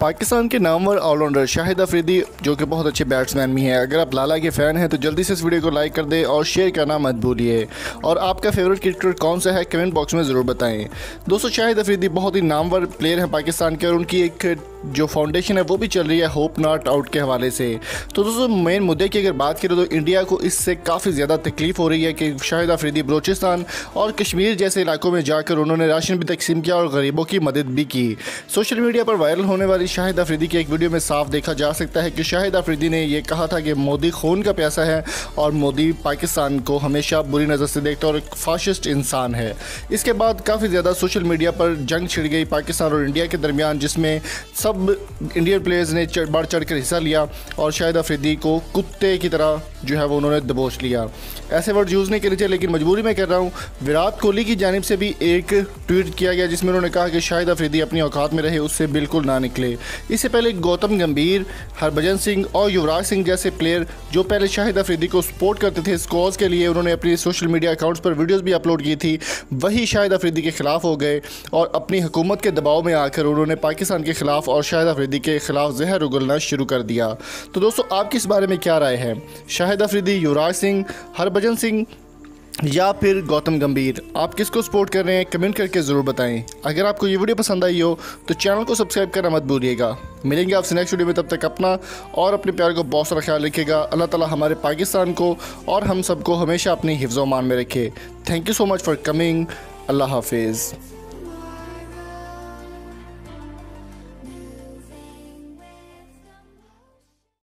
पाकिस्तान के नामवर ऑलराउंडर शाहिद अफरीदी जो कि बहुत अच्छे बैट्समैन भी हैं। अगर आप लाला के फ़ैन हैं तो जल्दी से इस वीडियो को लाइक कर दें और शेयर करना मत भूलिए। और आपका फेवरेट क्रिकेटर कौन सा है कमेंट बॉक्स में ज़रूर बताएं। दोस्तों, शाहिद अफरीदी बहुत ही नामवर प्लेयर हैं पाकिस्तान के, और उनकी एक जो फाउंडेशन है वो भी चल रही है होप नॉट आउट के हवाले से। तो दोस्तों, मेन मुद्दे की अगर बात करें तो इंडिया को इससे काफ़ी ज़्यादा तकलीफ़ हो रही है कि शाहिद अफरीदी बलूचिस्तान और कश्मीर जैसे इलाकों में जाकर उन्होंने राशन भी तकसीम किया और गरीबों की मदद भी की। सोशल मीडिया पर वायरल होने वाली शाहिद अफरीदी की एक वीडियो में साफ देखा जा सकता है कि शाहिद अफरीदी ने यह कहा था कि मोदी खून का प्यासा है और मोदी पाकिस्तान को हमेशा बुरी नज़र से देखता है और एक फाशिस्ट इंसान है। इसके बाद काफ़ी ज़्यादा सोशल मीडिया पर जंग छिड़ गई पाकिस्तान और इंडिया के दरमियान, जिसमें सब इंडियन प्लेयर्स ने बढ़ चढ़ कर हिस्सा लिया और शाहिद अफरीदी को कुत्ते की तरह जो है वो उन्होंने दबोच लिया। ऐसे वर्ड यूज़ नहीं करने चाहिए, लेकिन मजबूरी में कर रहा हूँ। विराट कोहली की जानिब से भी एक ट्वीट किया गया जिसमें उन्होंने कहा कि शाहिद अफरीदी अपनी औकात में रहे, उससे बिल्कुल ना निकले। इससे पहले गौतम गंभीर, हरभजन सिंह और युवराज सिंह जैसे प्लेयर जो पहले शाहिद अफरीदी को सपोर्ट करते थे इस कॉज के लिए, उन्होंने अपनी सोशल मीडिया अकाउंट्स पर वीडियोज़ भी अपलोड की थी, वही शाहिद अफरीदी के ख़िलाफ़ हो गए और अपनी हुकूमत के दबाव में आकर उन्होंने पाकिस्तान के ख़िलाफ़ और शाहिद अफरीदी के ख़िलाफ़ जहर उगलना शुरू कर दिया। तो दोस्तों, आपकी इस बारे में क्या राय है? शाहिद अफरीदी, युवराज सिंह, हरभजन सिंह या फिर गौतम गंभीर, आप किसको सपोर्ट कर रहे हैं कमेंट करके ज़रूर बताएं। अगर आपको ये वीडियो पसंद आई हो तो चैनल को सब्सक्राइब करना मत भूलिएगा। मिलेंगे आपसे नेक्स्ट वीडियो में, तब तक अपना और अपने प्यार को बहुत सारा ख्याल रखिएगा। अल्लाह ताला हमारे पाकिस्तान को और हम सबको हमेशा अपनी हिफ्ज़-ओ-अमान में रखे। Thank you so much for coming. अल्लाह हाफिज़।